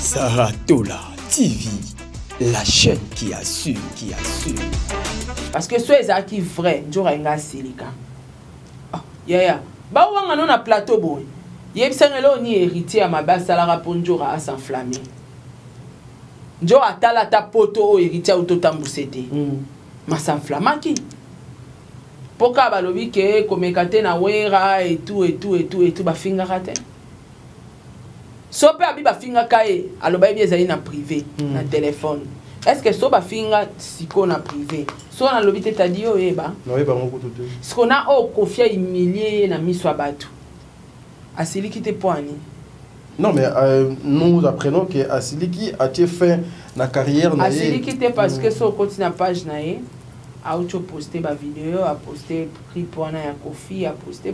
Saratola TV, la chaîne qui assure, Parce que ceux qui vrai, j'aurais un gars silika. Ya. Bah on a un plateau boy. Yeb sengelo ni héritier à ma base salara pour njora à s'enflammer. Njora tala ta poto héritier auto tambusete. Ma s'enflamme qui? Pourquoi balobi que comme kate na wera et tout ba finga kate. Sope abi ba finga kae aloba bi na privé na téléphone. Est-ce que so ba finga siko na privé? So na lobi te tadi yo eba. Non eba mon koto. Ce qu'on a au confia humilié na miswa batu. Asiliki te poani. Non mais nous apprenons que Asiliki a fait na carrière na Asiliki te parce que so continue na page na ye. A posté ma vidéo, a posté prix pour un Kofi, a posté.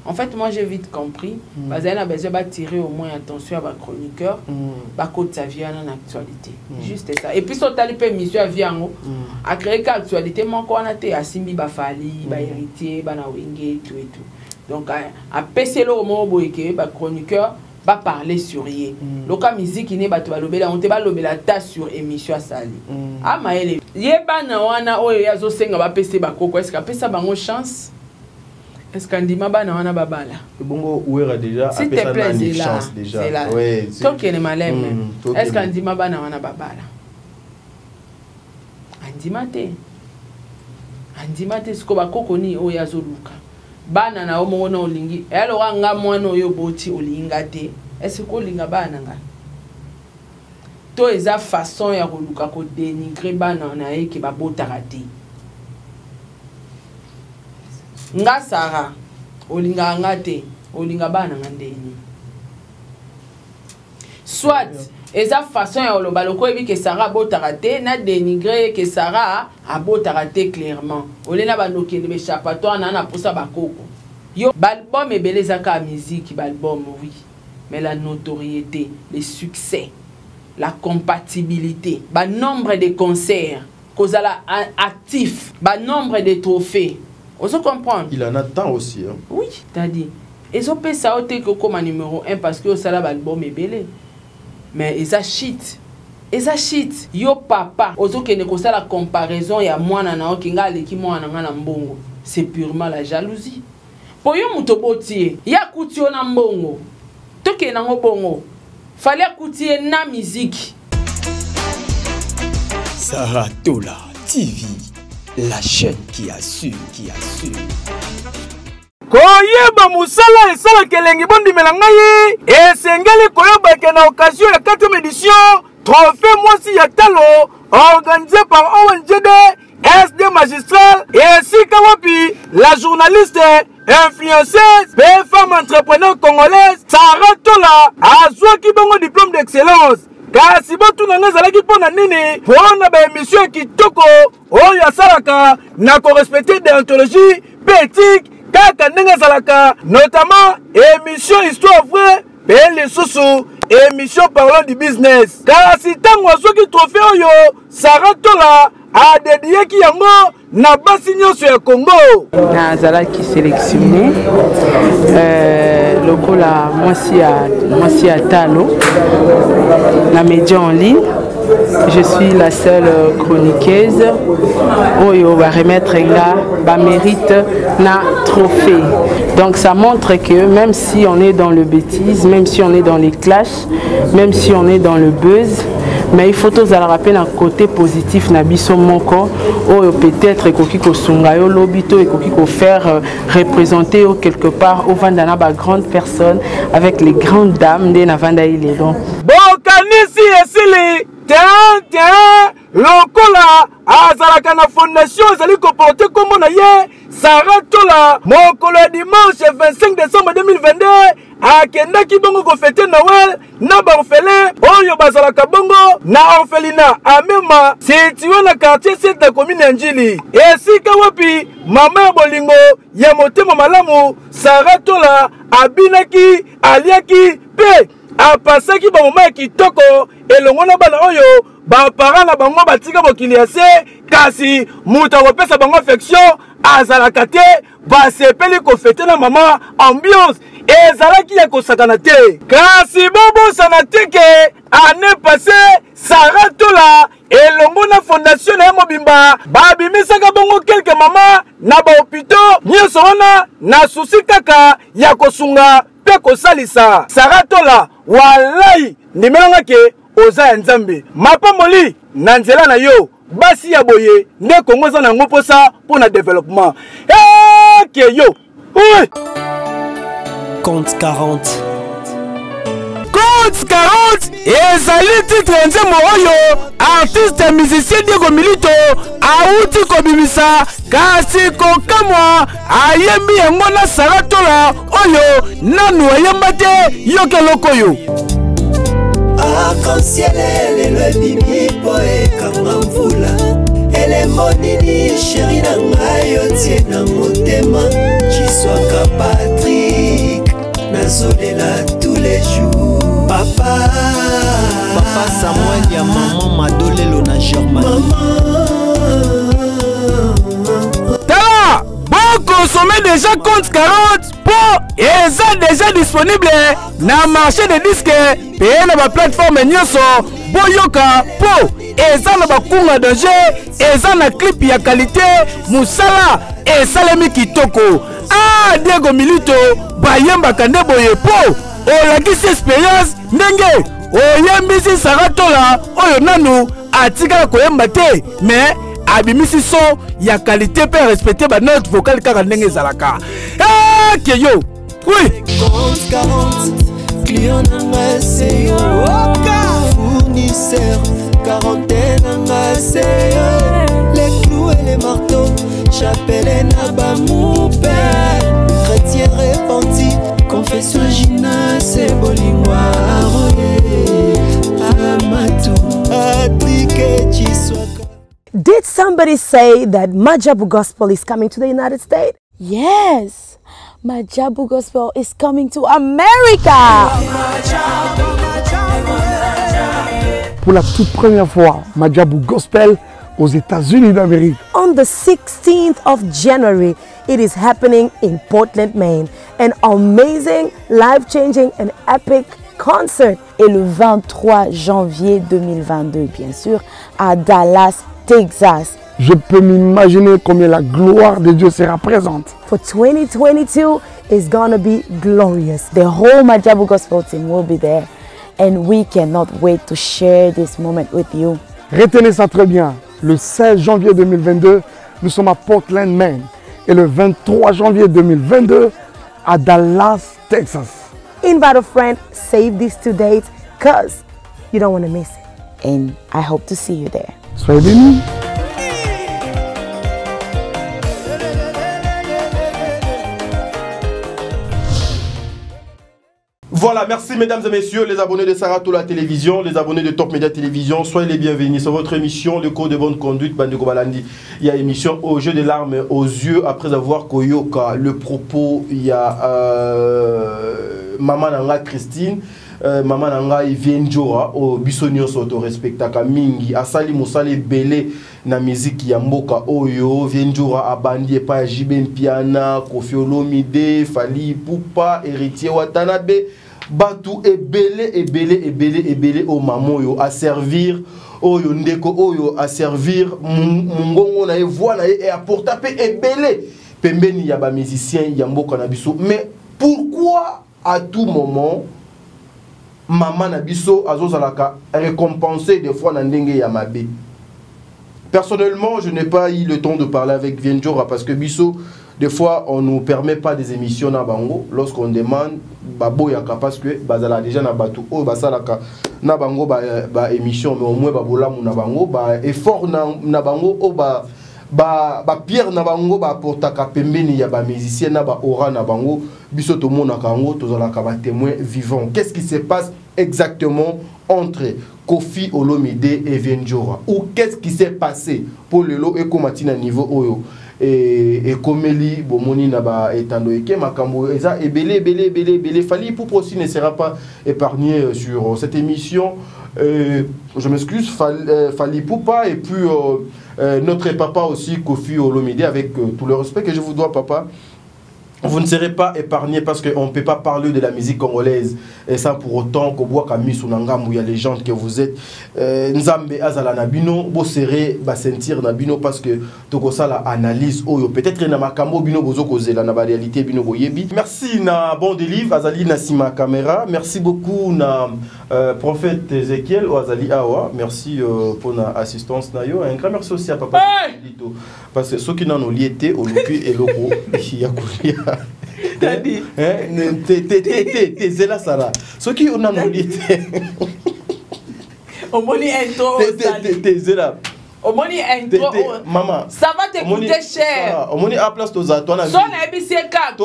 En fait, moi j'ai vite compris. Parce qu'elle a besoin d'attirer au moins attention à ma chroniqueur. Bah côté sa vie en actualité. Juste ça. Et puis son talipé mission à Viango a créé l'actualité. Moi quoi on a été à Simbi Bafali, ba héritier, ba na wenge tout et tout. Donc à PC le moment boyeke, ba chroniqueur va parler sur yé. Loka musique ne ba to balobela on te balobela ta sur émission sali. Ah maele. Yeba na wana oyo yazo senga ba pese ba koko est-ce ka pesa bango chance? Est-ce qu'andima ba na wana babala? Bongo ouera déjà a pesa na une chance déjà. Ouais. Toke ne malem. Est-ce qu'andima ba na wana babala? Andima te sko ba koko ni oyo yazo luka. Bana na omo na olingi alors nga mwana oyo boti olinga te est-ce que olinga bana nga to eza façon ya koluka ko dénigrer bana na ye ke ba botaka te nga Sara olinga nga te olinga bana nga ndeni soit eza façon ya oloba loko ebi ke Sara botaka te na dénigrer ke Sara a botaka te clairement olena banoki ne échappatoire na posa bakoko yo balbum ebeleza ka musique balbum oui mais la notoriété le succès la compatibilité ba nombre de concerts kozala actif ba nombre de trophées on se comprend il en a tant aussi hein. Oui t'as dit et so pe ça ote ko comme numéro 1 parce que au sala balbum ebele mais eza shit yo papa ozokende kosa la comparaison ya mwana na okinga aleki mwana nga na mbongo c'est purement la jalousie po yo muto botie ya kutio na mbongo toke na ngobongo fallait akutie na musique. Saratola TV, la chaîne qui assure. Koyeba musala esala kelengi bondi melangayi esengeli koyeba ke na occasion ya 4e édition trophée Mwasi ya Talo organisé par ONGD SD magistral et sika wapi la journaliste influenceuse et femme entrepreneur congolaise Saratola azwa ki bongo diplôme d'excellence kasi botu na ngazala ki pona nini pona ba émission kitoko oyo asalaka na correspecter déontologie éthique kaka ndenge zalaka notamment émission histoire vraie pe les sousou émission parlant du business kasi tango azoki trophée oyo Saratola a dédié ki yango na basi nyonso ya Congo nazalaki sélectionné lokola Mwasi ya Talo na média en ligne. Je suis la seule chroniqueuse oyo va remettre la mérite na trophée. Donc ça montre que même si on est dans le bêtise, même si on est dans les clashs, même si on est dans le buzz, mais il faut tous aller rappeler un côté positif na biso moko oyo peut-être ekoki ko sunga yo lobito ekoki ko faire représenter quelque part au vandana ba grande personne avec les grandes dames de na vanda ile donc bokanisi esili tiens lokola azalaka na fondation ezali ko porter kombo na ye Saratola mokolo dimanche 25 décembre 2022 akendaki bongo ko fêter Noël na ba orphelin oyo bazalaka bongo na orphelinat amema situé na quartier 7 de commune Njili esika wapi mama ya bolingo ya motema malamu Saratola abinaki aliaki pe apasaki ba moma ya kitoko elongo na bana oyo ba parents na bango batika bokili ya se kasi muta kopesa bango affection azalaka te basepeli ko fêter na mama ambiance ezalaki ya kosakana te kasi bobosana te ke année passée Sarah Tola elongo na fondation na mobimba babimisaka bongo quelques mama na bahôpitaux nyonso wana na susi kaka ya kosunga pe kosalisa Sarah Tola walai ndimelanga ke oza ya nzambe mapamoli na nzela na yo basi ya boye nde kongo eza nango mposa mpo na développement ke yo oui. Compte 40. Compte 40 ezali titre ya nzembo oyo artiste musicien Diego Milito auti kobimisa kasi kokamwa ayembi yango na Sarah Tola oyo nanu ayemba te yoka eloko oyo arc-en-ciel le bibi po ekanga mvula elembo nini sheri na ngai otie na motema Chiswaka Patrick nazolela tous les jours papa Samuel ya maman Madolelo na Germanie tala bon consommer déjà compte 40 pour eza déjà disponible na marché de disques payé na ba plateforme nyonso boyoka po eza na bakunga danger eza na clip ya qualité musala esalemi kitoko Diego Milito bayembaka nde boye po olakisi expérience ndenge oyembisi Sarah Tola oyo nanu atikala koyemba te mais abimisi son ya qualité pe respecter ba note vocale kaka ndenge ezalaka ke yo oui compte 40 client nanga c'est yo fournisseur quarantaine nanga c'est yo les clous et les marteaux chapelle na bamoupe chrétien repenti confession Gina c'est bolingwa amatu Patrick Chiswaka. Did somebody say that Majabu Gospel is coming to the United States? Yes, Majabu Gospel is coming to America. Pour la toute première fois, Majabu Gospel aux États-Unis d'Amérique. On the 16th of January, it is happening in Portland, Maine. An amazing, life-changing and epic concert. Et le 23 janvier 2022, bien sûr, à Dallas, Texas. Je peux m'imaginer combien la gloire de Dieu sera présente. For 2022 is gonna be glorious. The whole Majabu Gospel team will be there. And we cannot wait to share this moment with you. Retenez ça très bien. Le 16 janvier 2022, nous sommes à Portland, Maine. Et le 23 janvier 2022, à Dallas, Texas. Invite a friend, save these 2 dates, because you don't want to miss it. And I hope to see you there. Soyez bénis. Voilà, merci mesdames et messieurs, les abonnés de Sarah Tola Télévision, les abonnés de Top Média Télévision, soyez les bienvenus sur votre émission Le Code de bonne conduite, Bandeko Balandi. Il y a émission au jeu des larmes aux yeux, après avoir koyoka le propos, il y a Maman Nanga Christine, Maman Nanga Ivienjora, au Bissonio Soto Respectaka Mingi, Asali Moussali Belé, na musique ya mboka oyo, Vienjora Abandi Epa Jiben Piana, Kofi Olomide, Fali Poupa, Héritier Watanabe, Batu ebele au mamoyo à servir oyo ndeko oyo à servir mungongo na voix na et à porter ebele pembeni ya ba musicien ya mboka na biso. Mais pourquoi à tout moment maman na biso azozalaka récompenser des fois na ndenge ya mabe? Personnellement, je n'ai pas eu le temps de parler avec Vienjora parce que biso des fois, on ne nous permet pas des émissions na bango lorsqu'on demande babo yaka parce que bazala déjà na batu o basalaka na bango ba émission mais au moins babola mu na bango ba effort na bango o ba pierre na bango ba portaka pembeni ya ba musicien na ba aura na bango biso to mona kango tozalaka ba témoin vivant. Qu'est-ce qui se passe exactement entre Kofi Olomide et Vienjora? Ou qu'est-ce qui s'est passé pour le lot et komatina niveau oyo? Et comme Eli Bomoni Naba etando eke makambo eza ebele Fali Poupa aussi ne sera pas épargné sur cette émission. Je m'excuse, Fali Poupa et puis notre papa aussi Kofi Olomide, avec tout le respect que je vous dois papa. vous ne serez pas épargné parce qu'on ne peut pas parler de la musique congolaise et ça pour autant que vous il y a les gens que vous êtes Nzambe azala nabino vous serez sentir nabino parce que tout ça la analyse peut-être na makambo bino bozo kozela na réalité bino boyebi. Merci na bon délivre azali na sima caméra. Merci beaucoup na prophète Ezekiel ou azali awa. Merci pour na assistance na yo. Un grand merci aussi à papa Lito parce que ceux qui n'ont liété au lupi et logo ya kulia. T'es là Sarah. Ceux qui ont liété. Au moni intro. T'es là. Au moni intro. Maman. Ça va te coûter cher. Au moni à place toza toi na. Son ebiseka.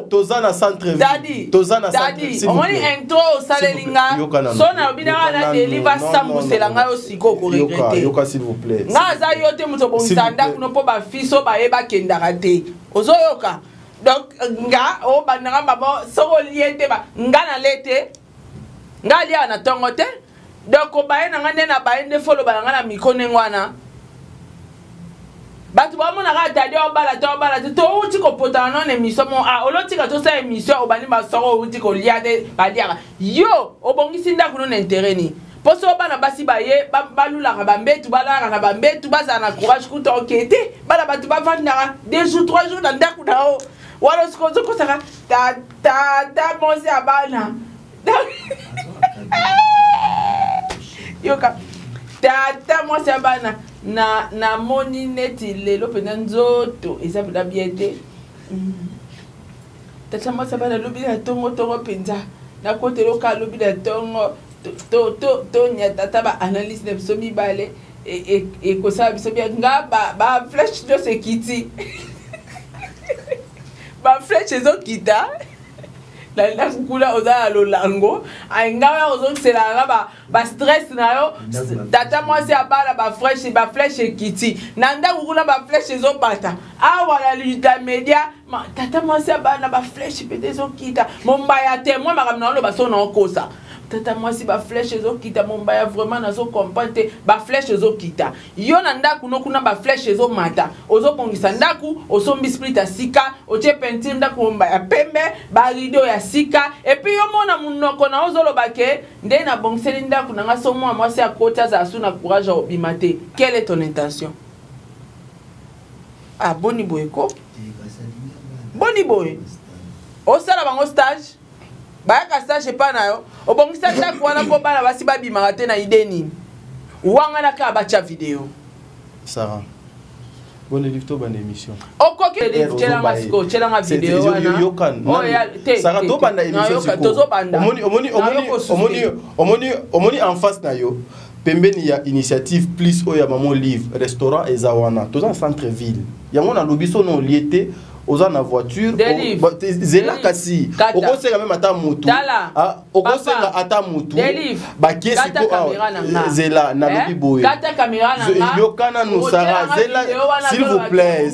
Toza na centre ville. Daddy. Toza na centre. Daddy. Au moni intro salelinga. Son obina na deliver sambusela ngayo siko ko regretter. Yoka s'il vous plaît. Ngaza yote muto bonsanda kuno po ba fiso ba yeba kendaka te. Ozoyoka. Donc nga o bananga babo soko liete ba nga na lete nga lia na tongo te donc o baye na ngane na baye nde folo ba na mikone ngwana batu ba mona ga tadi o bala to uti ko potana no émission mo a oloti ka to sa émission o bani ba soko uti ko liate ba dia yo o bongisi nda kuno na intérêt ni poso bana basi baye balula ka bambetu balala ka bambetu baza na courage kuto okete bala batu ba vandara 2 jours 3 jours na ndaku na o wala sikozo kosaka ta monsi abana yoka ta monsi abana na moni neti lelo pena nzoto isabela biete tata monsi abana lobi na tongo penza na kote loka lobi na tongo to nyata taba analyse de biso mibale e kosala biso bia nga ba flash de sekiti ba fleche zo kita la kula oza lolango ainga ozo selanga ba stress na yo tata mwasi abala ba fleche kiti nanda kula ba fleche zo bata awala lita media tata mwasi abala ba fleche pete zo kita mombaya te moi makamna lo ba sona okosa tata mwasi ba fleche zo kita mombaya vraiment nazo comprendre ba fleche zo kita yo na ndaku no kuna ba fleche zo mata ozo bongisa ndaku osombi split ya sika oche peinture ndaku mombaya pembe ba rideau ya sika et puis yo mona munoko na ozo lobake nde na bongseli ndaku na ngaso mwa mwasi akota za asu na courage obimate. Quelle est ton intention? Ah boni boyeko boni boy osala bango stage bayaka stage pa na yo obongisa ndaku wana po bana basi babimaka te na ide nini wanga na ka bacha video Sarah bonne livre bonne émission okoki chelanga siko chelanga video wana Sarah to banda émission omoni en face na yo pembeni ya initiative plus oya maman livre restaurant ezawana toza centre ville yango na lobiso no liete oza na voiture zela kasi okosenga même ata mutu okosenga ata mutu bakiesi ko zela na lobi boye kata kamera na nga yokana no Sarah zela s'il vous plaît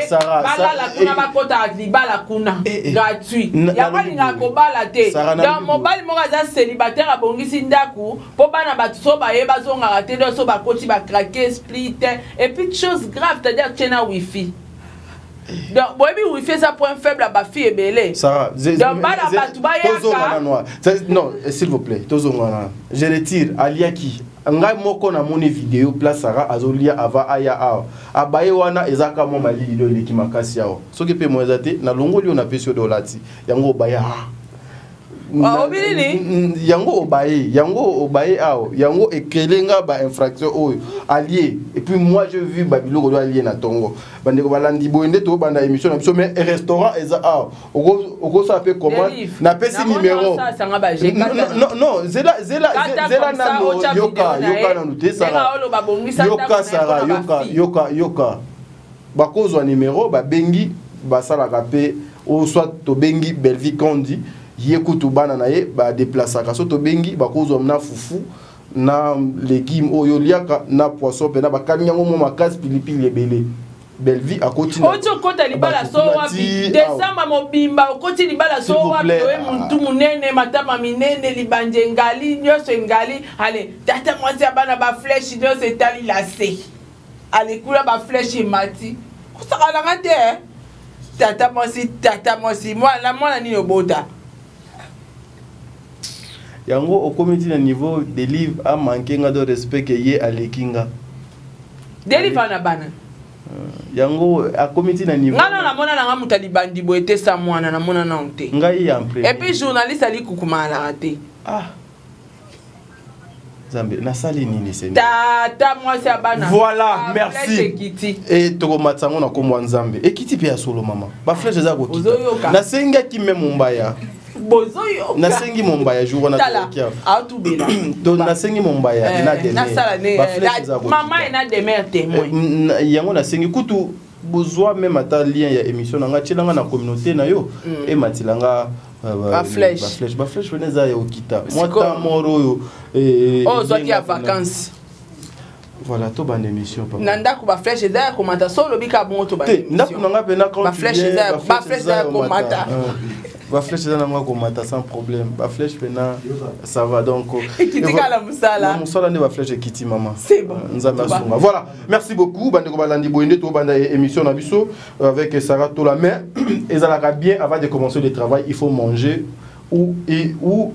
Sarah bala kuna bakota libala kuna gratuit ya bali na ko bala te donc mobile mo za célibataire abongisi ndaku po bana batu so baye bazonga te do so bakoti ba craquer split et puis chose grave c'est-à-dire na wifi donc boyebi wifi ça point faible ba fille ebele Sarah donc bala batu ba yaka non s'il vous plaît tozongana je retire aliaki ngai moko na moni vidéo place Sarah azolia ava aya a abaye wana ezaka mo malili do leki makasi yao soki pe mo ezate na longoli on apesio dolati yango baya yango obaye ao yango ekelenga ba infraction oyo allié et puis moi je vu babilo ko allié na tongo bande ko balandi boende to banda émission na biso mais restaurant eza ao oko ça peut commande na pesi numéro non zela na yoka na nute Sarah yoka Sarah yoka bakozwa numéro ba bengi basala kapé ou soit to bengi Belvi Kondi yekutu bana na ye ba déplacer ka so to bengi ba kozwa na fufu na légumes oyo liaka na poisson pe na ba kanyango mo makasi pilipili ebele Belvi akoti na oto kota libala so wapi desamba mobimba okoti libala so wapi we muntu munene matama minene libanje ngali nyoso ngali ale tata mwasi bana ba flèche nyoso etali la se ale kula ba flèche mati ça va la rater. Tata mosi, moi la ni obota. Yango au comité de niveau des livres a manqué de respect que yé à l'ékinga. Des livres na bana. Yango a comité de niveau. Non na mona na mutali bandi boete sa mwana na mona na onte. Ngai ya après. Et puis journaliste ali kukuma la rater. Ah. Zambe na sali nini c'est. Tata moi c'est bana. Voilà, merci. Et toko matsango na komwa Nzambe. Et kiti pe ya solo mama. Ba flèche za ko kita. Na senga ki me mumbaya. Bozoyo. Na sengi mumbaya jour na tokia. A tout bela. Donc na sengi mumbaya na deme. Na sala ne. Maman ina deme témoin. Yango na sengi kutu besoin même ata lien ya émission na nga tshilanga na communauté na yo et matilanga ba flèche veneza ya okita moi ta moro yo oh zo ki a vacances. Voilà, to ban émission papa. Nanda ko ba flèche da ko mata solo bika bon to ban émission. Ndaku nanga pena quand ba flèche da ko mata. Ba flèche da nanga ko mata sans problème. Ba flèche pena ça va donc. Kiti kala musala. Musala ne ba flèche kiti maman. C'est bon. Nzamba songa. Voilà, merci beaucoup bande ko balandi boyende to banda émission na biso avec Sarah Tola mais ezalaka bien avant de commencer le travail, il faut manger. Ou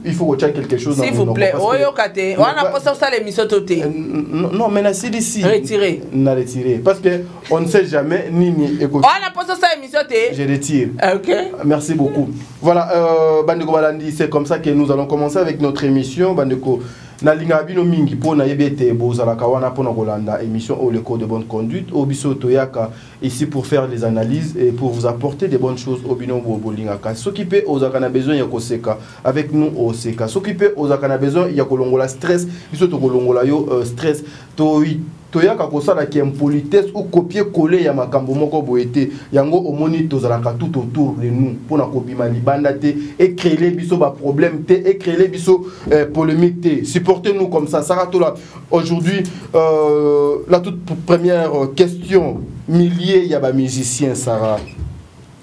il faut retirer quelque chose. S'il vous plaît, Oyokate, on a posé ça l'émission toté. Non, mais c'est ici. Retiré. On a retiré. Parce qu'on ne sait jamais ni écouter. On a posé ça l'émission toté. Je retire. Ok. Merci beaucoup. Voilà, Bandeko Balandi, c'est comme ça que nous allons commencer avec notre émission. Bandeko. Na linga bino mingi po na yebete bozala kawana po na kolanda émission au le code de bonne conduite au biso toyaka ici pour faire les analyses et pour vous apporter des bonnes choses au bino bolinga ka s'occuper aux akana besoin ya koseka avec nous au seka s'occuper aux akana besoin ya kolongola stress biso to kolongola yo stress toyaka kosala ki impolitesse ou copier-coller ya makambo moko boete yango omoni tozalaka tout autour de nous pour na kobima libanda te et créer biso ba problème te et créer biso polémique te. Supportez-nous comme ça. Sarah Tola, aujourd'hui la toute première question, milliers yaba musiciens Sarah.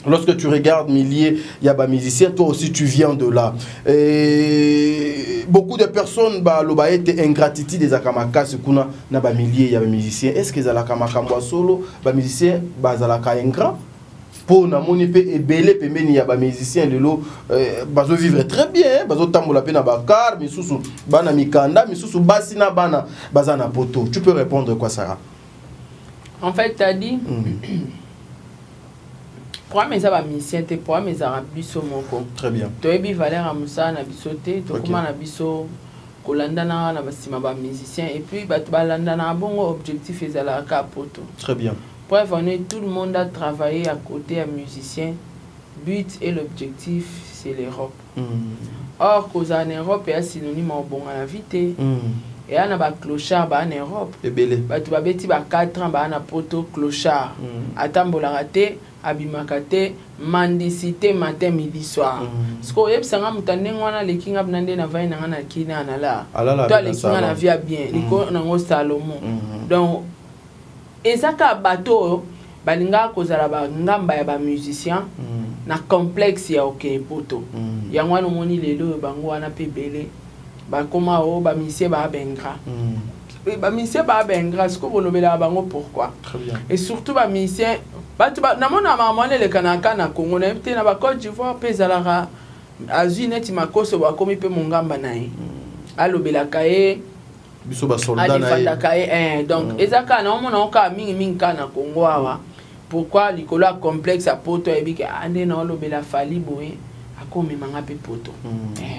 Lorsque tu regardes milliers yaba musiciens, toi aussi tu viens de là. Et beaucoup de personnes ba lobaete ingratitude des akamaka kuna na ba milliers yaba musiciens. Est-ce que zalakamaka mwa solo ba musiciens ba zalaka ingrat? Pour na moni pe ebele pembeni ya ba musiciens lelo bazo vivre très bien bazo tambola pe na bakar misusu bana mikanda misusu basi na bana bazana poto. Tu peux répondre quoi Sarah? En fait tu as dit pour mes aba musiciens te pour mes arabiso moko. Très bien. To ebi Valère Amusa na bisote to kuma na biso kolanda na basima ba musiciens et puis ba balanda na bongo objectif ezala ka poto. Très bien. Bref, tout le monde a travaillé à côté à musicien. But et l'objectif, c'est l'Europe. Or, cause en Europe, il y a synonyme en bon à la vie. Et il y a un clochard en Europe. Et belé. Tu vas bêtir 4 ans, un poto clochard. Atambola raté, abimakate, mendicité matin, midi, soir. Ce qu'on y a, c'est que les kings abnandé na vaina na kina na la. Toi, les kings na vie bien. Les kings na Salomon. Donc, et ça ka bateau balinga kozala ba ngamba ya ba musicien na complexe ya OK poto yango no moni lelo bango wana pebele ba koma o ba musicien ba bengra ba musicien ba bengra ce ko bolobela bango pourquoi très bien et surtout ba musicien ba na mona mamane le kanaka na Congo na pete na ba Côte d'Ivoire pezalara azuineti makoso ba komi pe mongamba nae alobela kae biso ba soldat na donc ezaka na mona oka mingi kana Congo awa pourquoi likolo complexe à poto ebike ande na lobela fali boye akomi manga pe poto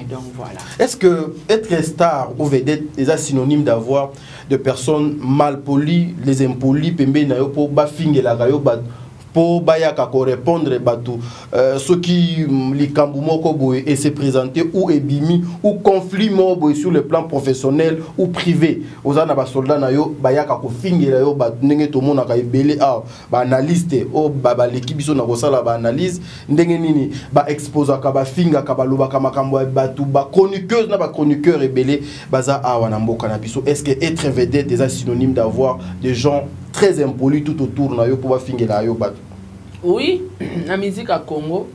donc voilà. Est-ce que être star ou vedette est synonyme d'avoir de personnes mal polies, les impolis pembe na yo po ba fingela ga yo ba pour bayaka ko répondre batou ceux qui likambu moko boye et se présenter ou ebimi ou conflit mo boye sur le plan professionnel ou privé ozana ba soldat na yo bayaka ko fingela yo ba ndenge to mona ka ebele ba analyste o ba l'équipe biso na ko sala ba analyse ndenge nini ba exposer ka ba finga ka ba loba ka makambo batou ba chroniqueuse na ba chroniqueur ebele baza awa na mboka na biso. Est-ce que être vedette est synonyme d'avoir des gens très impolis tout autour na yo pour fingela yo batou? Oui, la musique à Congo,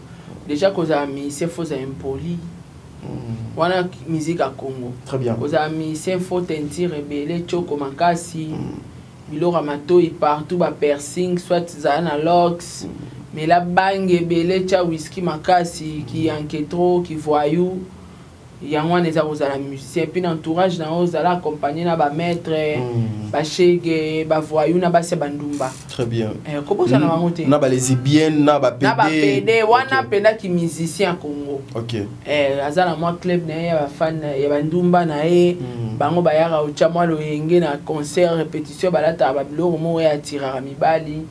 déjà que les musiciens faut impoli. Voilà musique à Congo. Très bien. Les musiciens faut tentir rebelle, choko makasi. biloko ya matoi partout ba piercing soit za na locks mais la bange belé cha whisky makasi qui enquêtro qui voyou yango wana eza kozala musicien puis l'entourage na ozala accompagné na ba maître ba chege ba voyou na ba se bandumba. Très bien. Comment ça na bango te? Na ba lesbienne na ba PD. Na ba PD wana penda ki musicien Congo. OK. Azala moi club na ya ba fan ya bandumba na e bango ba yara ucha moi loyenge na concert répétition balata ba biloko mo ya tirara mibali.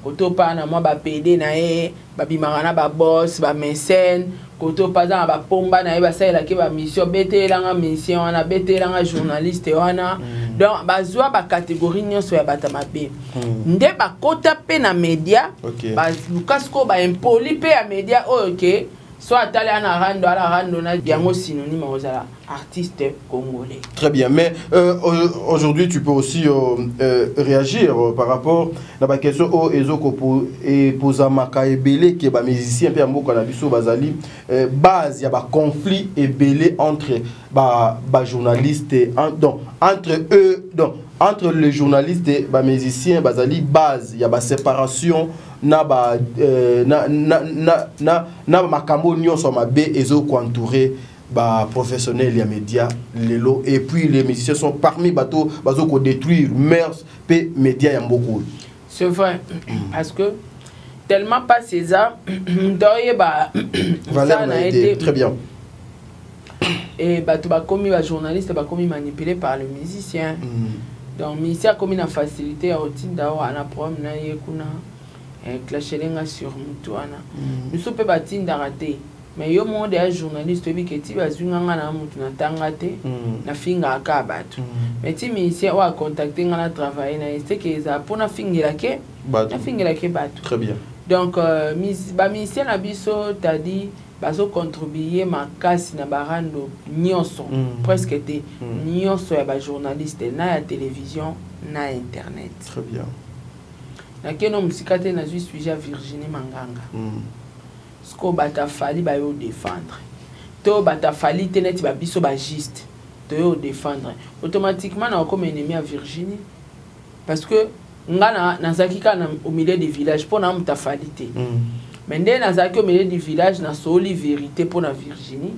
Koto pa na moi ba PD na e ba bimara na ba boss ba mécène koto paza ba pomba na ba saela ke ba mission betelanga mission wana betelanga journaliste wana donc bazwa ba catégorie nyonso ya bata mabe nde ba kota pe na media ba lukasko ba impoli pe ya media OK soit atali ana rando na yango synonyme ozala artiste congolais. Très bien, mais aujourd'hui tu peux aussi réagir par rapport à la question au ezoko et posa makaebele qui est ba musicien pe mboka na biso bazali base ya ba conflit ebele entre ba journalistes donc entre eux donc entre les journalistes et ba musiciens bazali base ya ba séparation na ba na makambo nyonso mabe ezoko entourer ba professionnels ya médias lelo et puis les musiciens sont parmi bateau bazoko détruire mœurs pe médias ya mboko. C'est vrai parce que tellement pas César doye ba Valère na été très bien et bato ba commis ba journaliste ba commis manipulé par le musicien. Donc musicien comme une facilité à otinda wana problème na yekuna clashelenga sur mutuana nous peut batinda raté mais yo monde ya journaliste bi keti bazunganga na mutu na tangate na finga akabatu mais ti musicien wa contacter nga na travailler na c'est que ça pour na fingela ke batu. Très bien. Donc ba musicien na biso t'a dit bazo contribuer makasi na barando nyonso presque te nyonso ya ba journaliste na ya télévision na internet. Très bien. Na keno musikate na zui sujet Virginie Manganga. Sko bata fali ba yo défendre. To bata fali tenet ba biso ba juste. To yo défendre. Automatiquement na comme ennemi à Virginie parce que ngana nazaki kana au milieu des villages pour na mutafalité. Mais dès nazaki au milieu du village na soli vérité pour na Virginie.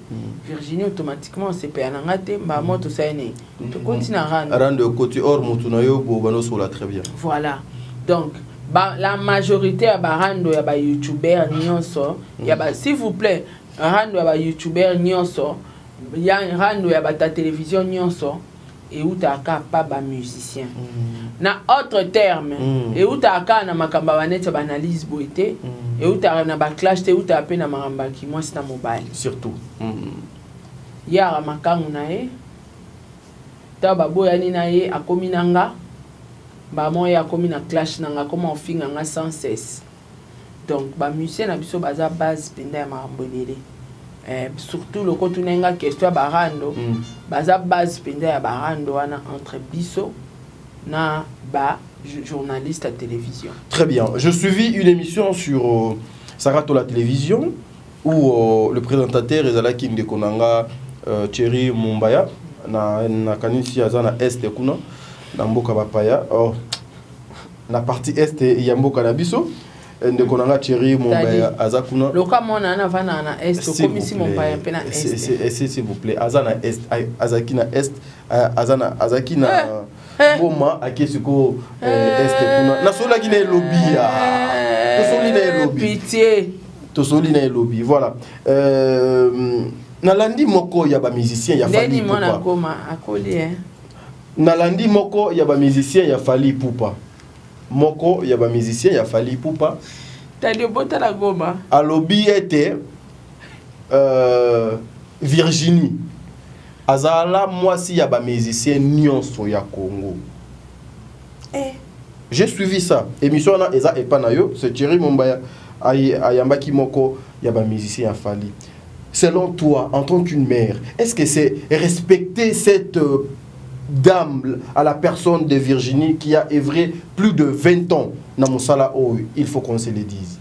Virginie automatiquement c'est pe anangate ba moto saine. To continue à rendre côté or mutuna yo bobano sola très bien. Voilà. Donc la majorité ya barando ya ba youtubeur nyonso ya ba s'il vous plaît rando ya ba youtubeur nyonso ya rando ya ba ta télévision nyonso et utaka pas ba musicien na autre terme et utaka na makamba banete ba analyse boité et utaka na ba clash te utaka na maramba ki moi c'est na mobile surtout ya makangu na e ta ba boyani na ye akomi nanga ba moya comme na clash nanga comment on finga nga sans cesse donc ba musicien na biso baza base penda ya marambelele surtout le côté nenga question ba rando baza base penda ya barando wana entre biso na ba journaliste à télévision. Très bien, je suivis une émission sur Sarato la télévision où le présentateur ezala king de konanga Thierry Mumbaya na kanisi azana est kuna na mboka bapaya la partie est ya mboka na biso ndeko nanga Thierry Mumbaya azakuna loka mona na vana na est comme si Mumbaya pena est s'il vous plaît azana est azakina est azakina boma akesiko est kuna na sola kina lobby to soli na lobby pitié to soli na lobby voilà nalandi moko ya ba musicien ya Fally Ipupa mona koma akoli nalandi moko ya ba musicien ya Fally Ipupa moko ya ba musicien ya Fally Ipupa tali bota la goma alobi était Virginie azala mwasi ya ba musicien nyonso ya Congo. J'ai suivi ça émission na eza epanayo c'est Thierry Mumbaya ayambaki moko ya ba musicien ya Fally. Selon toi en tant qu'une mère est-ce que c'est respecter cette dame à la personne de Virginie qui a œuvré plus de 20 ans dans mon sala il faut qu'on se le dise.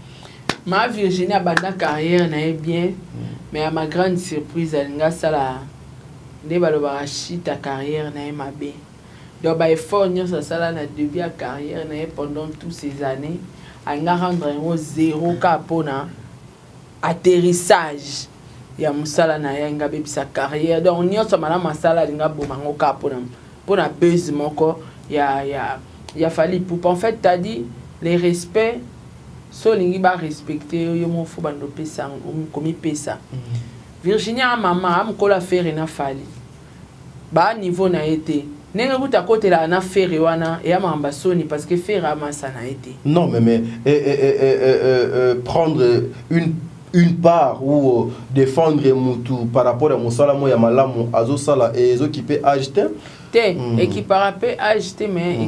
Ma Virginie a banda carrière na bien mais à ma grande surprise elle nga sala ne baloba ta carrière na mabe donc bah effort nyonso asala na début ya carrière na ye pendant toutes ces années anga rendre yango zéro ka mpona atterrissage ya mosala na ye nga bebisa carrière donc nyonso malamu asala alinga boma yango ka mpona base moko ya Fally Ipupa. En fait t'as dit les respects so lingi ba respecter yo mo fo bando pesa komi pesa Virginia mama amkola faire na Fally ba niveau na été nenga kuta côté la na faire wana et amamba soni parce que faire amasa na été non mais prendre une part ou défendre Moutou par rapport à Moussala Moya Malamu Azo Sala et Zokipe HT équiparapé HT mais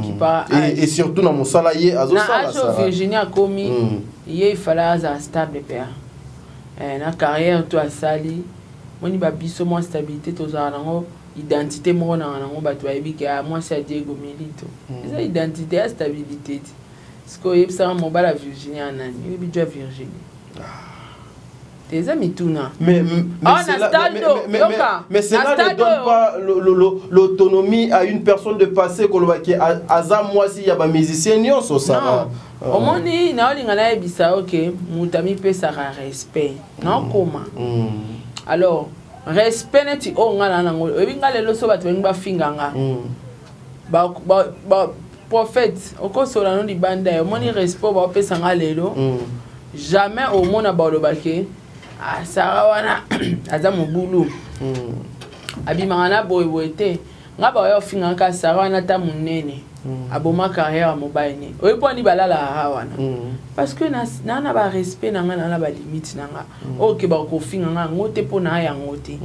et surtout dans Moussala Yé Azo Sala ça Virginia Komi il fallait un stable père na carrière toi sali moni ba biso mo stabilité to za nango identité mo na nango ba to yebi ke moi c'est Diego Milito ça identité et stabilité ce que yebsa mo ba la Virginia nani yebi jo Virginie tes amis tuna mais cela ne donne pas l'autonomie à une personne de passer qui aza moi si y a ba musicien nyonso ça au moni na olinga na yebisa OK mutami pesa respect non comment alors respect neti o ngala nango ebinga lelo so bato bengi bafinganga ba prophète okosola no di banda yo moni respect ba pesa ngalelo jamais au monde abalobake Sarah wana aza mobulu abimanga na boyebote ngaba yo finga ka Sarah wana ta munene aboma carrière mobaine oyeponi balala hawana parce que na ba respect nanga na ba limite nanga OK ba ko finga nga ngote pona ya ngote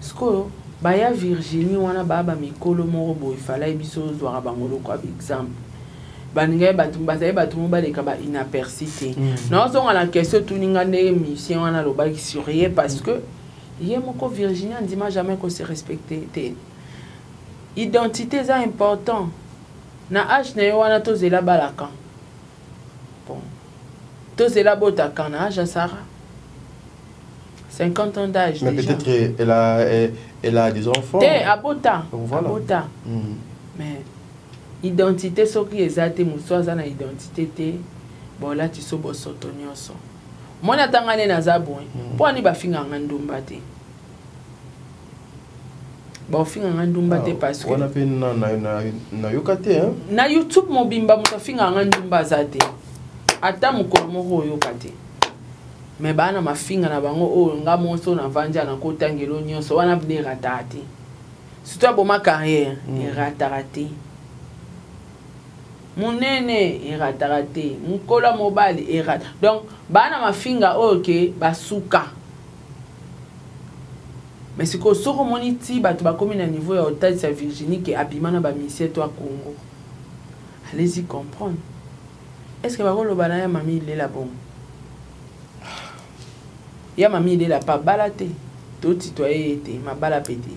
sko ba ya Virginie wana baba mikolo moko boy fala biso zwa bangolo kwa exemple baninga batumba baleka ba inapercité non so la question tout ninga ne mission wana lo ba qui surveiller parce que yemoko Virginie ndima jamais qu'on se respecter identité est important na âge na wana to zela balaka bon to zela botaka na âge Sarah 50 ans d'âge mais déjà peut-être elle a des enfants abota voilà. Abota mais identité soki ezate muswaza na identité te bon là tu so bosoto nyonso mona tangane na zabwe po ani bafinga ngandumba te ba finga ngandumba te parce que on appelle na yokate hein na YouTube mobimba mutafinga ngandumba zate ata mukolo moko yokate mais bana mafinga na bango o ngamo so na vanja na kotangelo nyonso wana bne ratati surtout boma carrière ratarate munene ratarate mukola mobile rat donc bana mafinga OK basuka mais c'est que soko moniti bato ba komi na niveau ya otage sa Virginie qui abimana ba misie toi Congo allez-y comprendre est-ce que ba ko loba na ya mami il est là bon ya mami il est là pas balaté tout citoyen était ma bala pété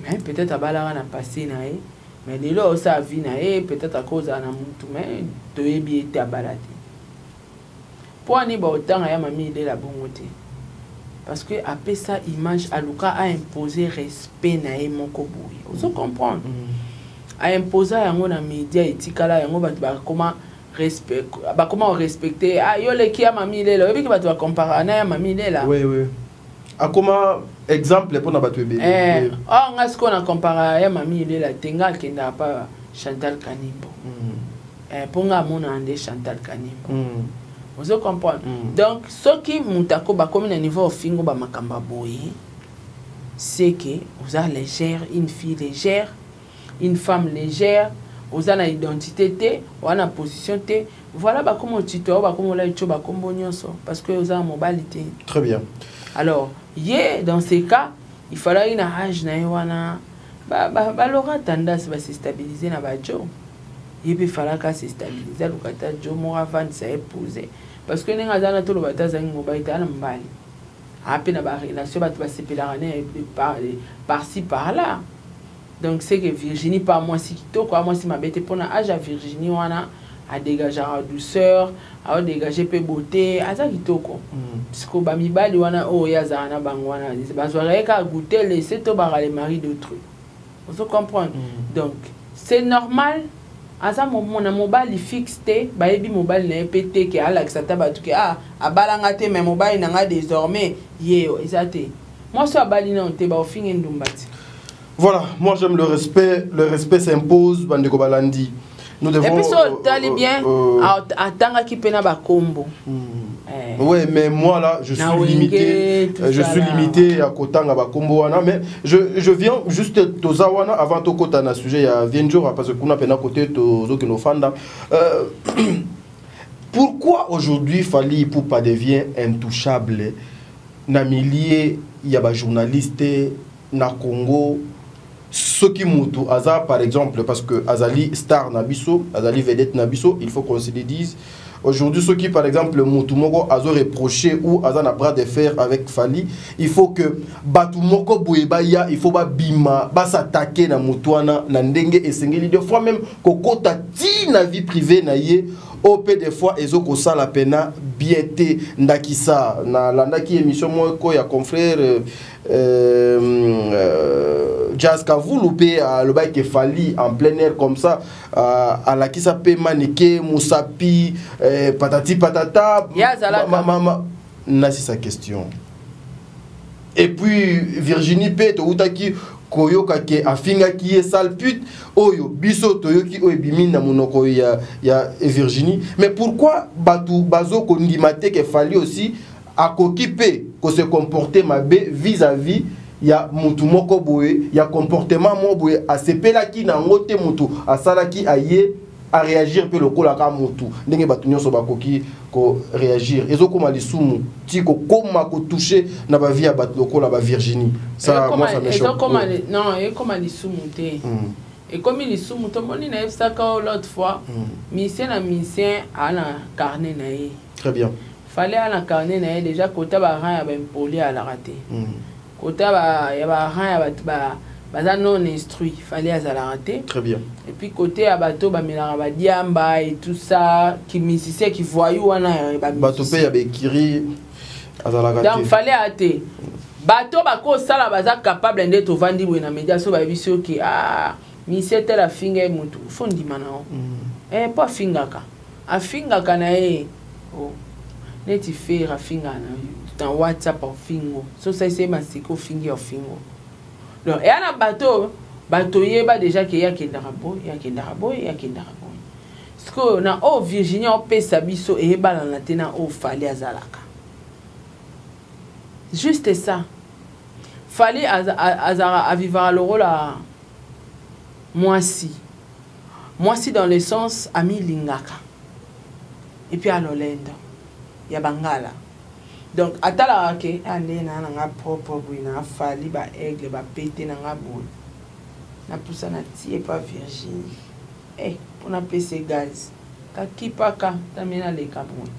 mais peut-être à balara na passé na e mais les là ça vie na e peut-être à cause na mutu mais to yebi était à balaté pour ani ba autant ya mami il est là bon côté parce que après ça image aluka a imposé respect na e moko boye vous comprendre a imposer yango na média etikala yango bato ba comment respect ba comment respecter ah yo le ki ya mami lela obi ki bato ba comparer na ya mami lela oui a comment exemple pour na bato bébé oh nga ce qu'on a comparé ya mami lela tenga kenda pa Chantal Kanimbo pour nga mona ande Chantal Kanimbo vous comprenez donc ce qui mutako ba comme na niveau fingo ba makamba boye c'est que vous avez légère une fille légère une femme légère vous avez une identité vous avez une position té voilà ba comme tuto ba comme la cho ba kombo nyonso parce que vous avez mobilité très bien alors dans ces cas il fallait une âge na wana ba lora tendance ba se stabiliser na ba jo il peut falloir que se stabiliser le kata jo mo avant de s'épouser parce que nenga zana to lo bataza ngoba itana mbali ape na ba relation ba to sepelarané par ci par là donc c'est que Virginie par moi si kitoko moi si ma bête pour na âge à Virginie wana a dégager la douceur a dégager peu beauté aza kitoko parce que ba mibali wana o ya zana bangwana ba soirée ka goûter laisser to ba les maris d'autrui Vous comprenez? Donc, c'est normal. Asa mon mobile fixe te, baebi mobile na pété que Alex atabatu que abalanga te mais mobile nanga désormais yeo ezate. Moi so abali na te ba ofinge ndumbati. Voilà, moi j'aime le respect s'impose bandeko balandi. Nous devons et puis so tali bien atanga ki pena ba kombo. Ouais, mais moi là, je suis limité à Kotanga Bakombo wana, mais je viens juste Tozawana avant to kota na sujet ya Vienjora parce que kuna pena côté Tozo que nos fanda. Pourquoi aujourd'hui Fally Ipupa devient intouchable? Na milier ya ba journaliste na Congo ce qui mutu aza par exemple parce que Azali star nabiso, Azali vedette nabiso, il faut qu'on se le dise. Aujourd'hui, ceux qui, par exemple, le Moutoumoko a reproché ou a un bras de fer avec Fally, il faut que Batumoko Boubaya, il faut bima, s'attaquer na Moutouana, na Ndenge et Sengeli. Des fois même, Kokota ti na vie privée na ye, OP des fois, et ko sa la pena biété ndakisa. Na landaki émission moi ko ya confrère Jazz Kavoulou à le bail que Fally en plein air comme ça à la qui s'appelle Maniké Moussapi patati patata maman n'a sa question et puis Virginie P Toutaki koyoka ke afinga ki est sale pute oyo biso toyoki oyo bimina monoko ya Virginie mais pourquoi batu bazo ko ndimate que Fally aussi a kokipe ko se comporter mabe vis-à-vis ya mutu moko boye ya comportement mo boye a sepela ki na ngote mutu asala ki aye a réagir pe lokola ka mutu ndenge batu nyonso bakoki ko réagir ezokoma lisumu ti ko koma ko toucher na ba vie ya batu lokola ba Virginie ça moi ça me choque non et comme lisumu te et comme lisumu to moni na efsaka l'autre fois misien na misien ana carnet na ye très bien fallait à la carnet na ye déjà kota ba ran ya ba impoli à la rater kota ba ya ba ran ya ba non instruit fallait à la rater très bien et puis côté à bateau ba melanga ba diamba et tout ça qui musicien qui voyou wana ba bateau pe ya bekiri azala rater donc fallait ater bateau ba ko sala baza capable d'être au vandi na média so ba biso ki musicien tel a finger mutu fondi manao pas fingaka a fingaka na e neti faire a finger dans WhatsApp au fingo so ça c'est masiko finger au fingo donc et ana bateau yeba déjà que ya kendarabo parce que na Virginie on pesa biso et bala na tena Fally azalaka juste ça Fally azara a vivre le rôle à moi si dans le sens ami lingaka et puis à l'Olenda ya bangala donc atala ke ande na nga propre na Fally ba aigle ba pété na nga boule na poussa na tie pas Virginie pour na pc gaz ka kipaka tamena le kabon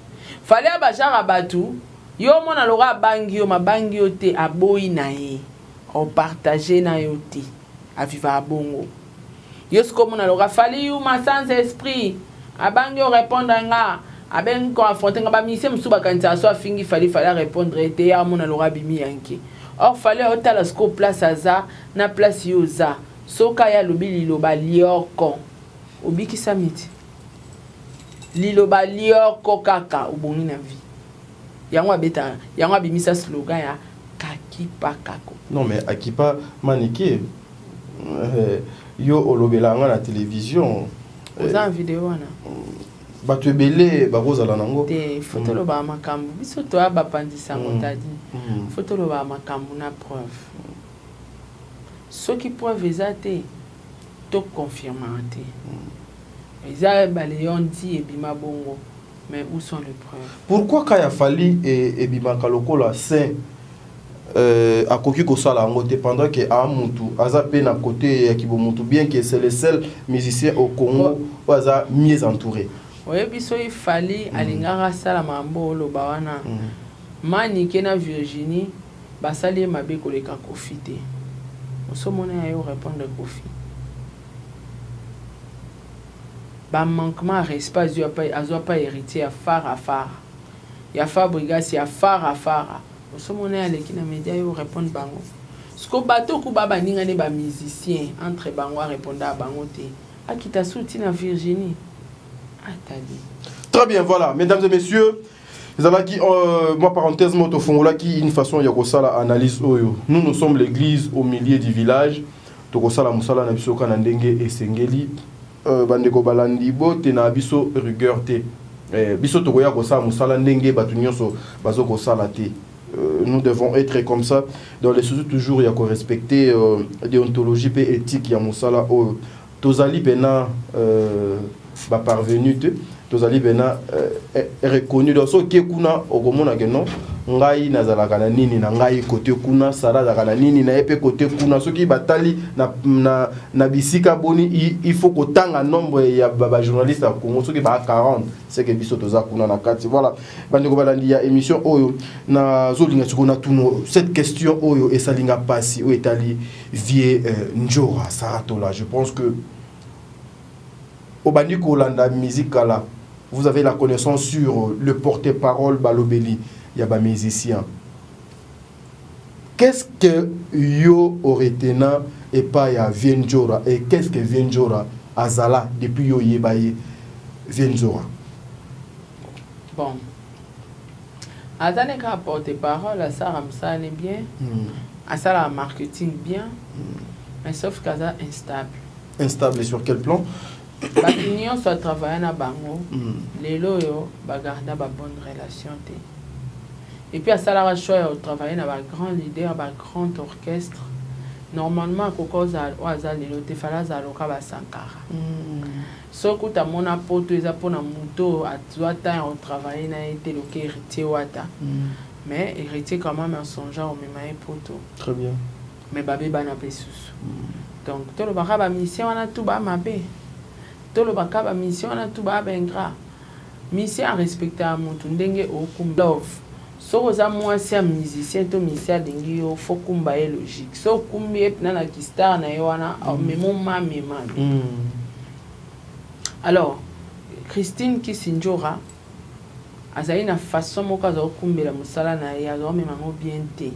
Fally ba jara batu yo mona lora bangi yo mabangi yo te aboyi na ye o partager na yo te a vivre bongo yo sko mona lora Fally you ma sans esprit abangi yo répondre nga aben ko affronter nga ba mise musuba kanisa so fingi Fally répondre te ya mona lora bimi yanke or Fally otala sko place aza na place yo za soka ya lobi liloba lioko obiki samiti liloba lioko kaka ubongi na vie yango abeta yango abimisa slogan ya kakipa kako non mais akipa maniké yo olobela nga na télévision oza en vidéo wana bato ebele bakozala nango te foto loba makambo biso to abapandisa ngotadi foto loba makambo na preuve soki preuve eza te to confirmer te eza baleon di ebima bongo mais où sont les preuves? Pourquoi quand il a fallu et bimaka lokola saint akoki kosala ngote pendant que amutu azape na côté ya kibomutu bien que c'est le seul musicien au Congo où aza mieux entouré. Oui, biso il fallait alingara sala mambo lo bawana. Mani kena Virginie basali mabe koleka Kofi te. Osomona ayo répondre Kofi. Ba manquement respect azo pas héritier à phare. Ya Fabrigas ya phare. Osomona aleki na média yo répondre bango. Ce que bateau ku baba ninga ne ba musicien entre bango répondre à bango te. Akita souti na Virginie. Attendez. Très bien, voilà, mesdames et messieurs. Moi, parenthèse, qui une façon de analyse. Nous sommes l'église au milieu du village. Tokosala musala na biso kana ndenge esengeli. Bandeko balandi bo te na biso rigueur te. Biso tokoya kosala musala ndenge batu nyonso bazo kosala te. Nous devons être comme ça. Dans les sujets toujours il y a qu'on respecter déontologie et éthique ya musala. Tozali bena ba parvenu te. Tozali bena reconnu dans ce qui est kuna okomona que non ngai nazala kana nini na ngai côté kuna sala za kana nini na epe côté kuna ce qui batali na bisika boni il faut que tanga nombre ya ba journaliste ko ce qui ba 40 c'est que biso toza kuna na kati voilà bandeko balandi ya émission oyo na zolinga tukona tuno cette question oyo esalinga pasi o etali vie Njora Saratola. Je pense que au bandiko landa musique là. Vous avez la connaissance sur le porte-parole Balobeli, Yaba musicien. Qu'est-ce que yo oretena et pas ya Vienjora et qu'est-ce que Vienjora azala depuis yo yebaye Vienjora? Bon. Azane ka porte-parole, ça ramsane bien. Ça la marketing bien. Mais sauf qu'aza instable. Instable sur quel plan? L'union soit travailler na bango, les loyo bagarda ba bonne relation te. Et puis à ça la choix travailler na ba grand leader, ba grand orchestre. Normalement kokoza oaza lelo te fala za loka ba Sankara. Soko ta mona poto eza pona muto atwata on travailler na été loke héritier wata. Mais héritier quand même en son genre mais ma poto. Très bien. Mais babé bana pesusu. Donc to lo ba mission wana tout ba mabé. Tout le bakaba mission na tout ba bengra mission à respecter à mutu ndenge okum love so oza mwasi ya musicien to musicien dengi yo faut kumba est logique so kumbi na na kistar na yo wana memo mami. Alors Christine Kisinjora azali na façon moko zo kumbela musala na ya zo mema mo bien te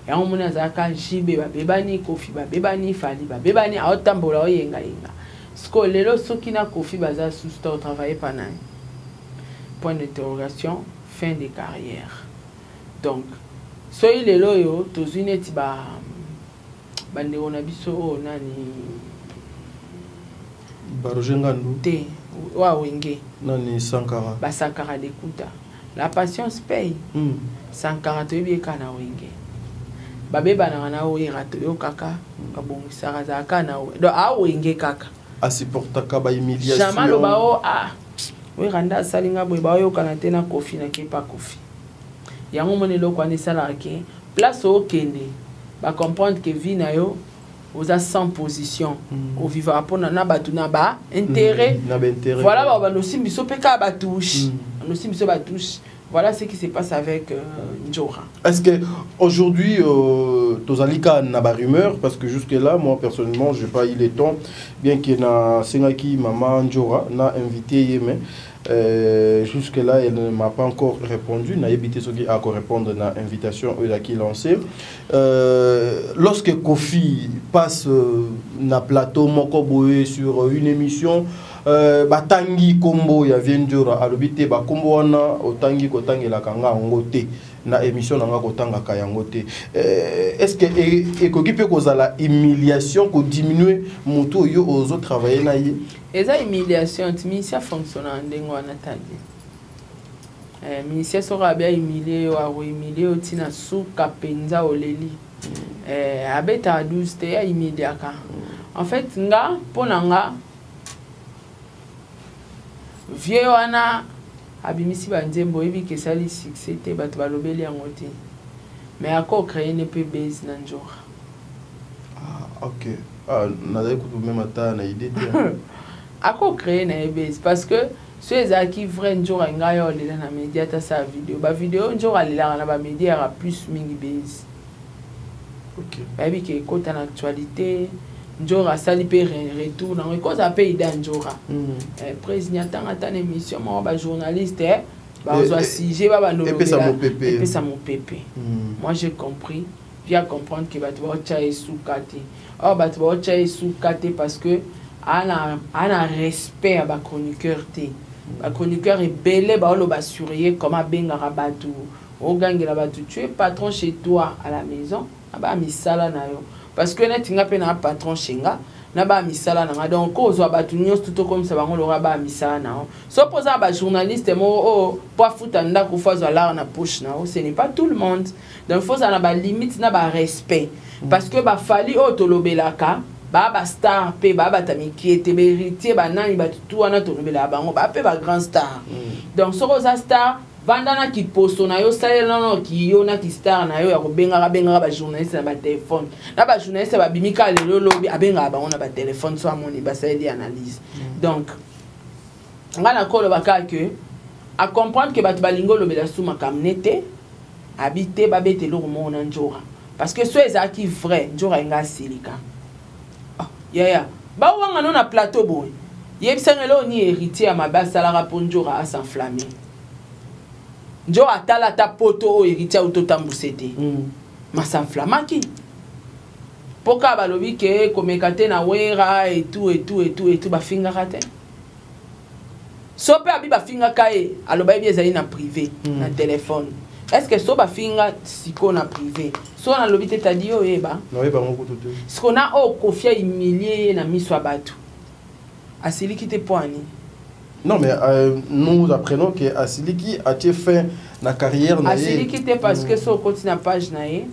ya mo na zaka jibe ba bebani kofi ba bebani fali ba bebani aotambola oyenga yenga. Sko lelo soki na kofi baza sous-store travailler pendant point d'interrogation fin de carrière. Donc soyi lelo yo tozuneti ba bande on biso nani Barojengandu te wa wenge nani Sankara ba Sankara d'écoute. La patience paye. Sankara to bi kana wenge. Babe bana na o irato yo kaka babongisa za kana o do a wenge kaka. Asiportaka ba humiliation. Jamais le bao oui randa salinga boy bao yo kanate na kofi na kepa kofi. Yango monelo kwa ni sala ke place au kende ba comprendre que vie na yo aux a sans position au vivre apona na batu na ba intérêt. Voilà ba no simbiso peka ba touche. No simbiso ba touche. Voilà ce qui se passe avec Njora. Est-ce que aujourd'hui, Tozalika n'a pas rumeur parce que jusque là, moi personnellement, je n'ai pas eu le temps, bien qu'il y ait Sengaki, maman Njora, n'a invité Yémen. Jusque là, elle ne m'a pas encore répondu. N'a évité ce qui a encore répondre à l'invitation qui lancée. Lorsque Kofi passe na plateau Mokoboé sur une émission. Batangi kombo ya Vienjora alobite ba kombo wana otangi kotangi la kanga ngote na émission nanga kotanga kayangote. Est-ce que ekoki pe kozala humiliation ko diminuer moto yo ozo travailler na ye? Eza humiliation timisia fonctionne ndengo wana tandi. Ministère sera bien humilié ou humilié au tina suka penza oleli. Abeta 12 te ya humiliaka. En fait nga ponanga vieux wana abimisi banzembo ebi ke sali succès te bato balobeli yango te mais ako créer ne peut base na Njora. Ah OK. Ah nazali kutu même ata na idée te. Ako créer na base parce que ceux qui vrai Njora ngayo lela na média ta sa vidéo ba vidéo Njora lela na ba média a plus mingi base. OK. Ba bi ke kota na actualité Njora sali pe retour na cause a pe ida Njora. Président tanga émission mo ba journaliste ba zo sujet ba no. Et puis ça mon pépé. Moi j'ai compris via comprendre que bato baotia esuka te or bato baotia esuka te parce que ana respect à bachroniqueur te bachroniqueur ebele baoloba surveiller comme abengaka bato ogangela bato tu es patron chez toi à la maison aba misala na yo parce que netinga pe na patron chenga na ba misala na donc ozwa bato nyonso tout comme ça bango lora ba misala na so posa ba journaliste mo po futa ndako fazo la na push na ce n'est pas tout le monde donc faut ça na ba limite na ba respect parce que ba fali o tolobelaka ba star pe ba tamiki ete héritier ba nani ba tout wana tolobela bango ba pe ba grand star donc so rosa star vandana ki posto na yo sale non ki yo na ki star na yo ya ko benga ba journaliste na ba téléphone na ba journaliste ba bimika lelo lobi abenga ba ona ba téléphone so amoni ba sale di analyse donc ngana ko lo baka que à comprendre que ba balingo lobela suma kamnete habiter ba bete lo mo na njora parce que so ezaki vrai njora nga silika ba wanga no na plateau boy yebisangelo ni héritier ya mabasa la rapport njora a s'enflammer Njo atala ta poto o héritier autotambusete. Ma s'enflammaki. Poka balobi ke komekate na wera et tout ba finga kate. Sope abi ba finga kae aloba bi ezali na privé na téléphone. Est-ce que so ba finga siko na privé? So na lobi te tadi yo eba. Na eba ngoko tout. Ce qu'on a o kofia humilié na miswa batu. Asili kite poani. Non, mais nous apprenons que Asiliki a fait la carrière. Asiliki était parce que sur côté na page nae,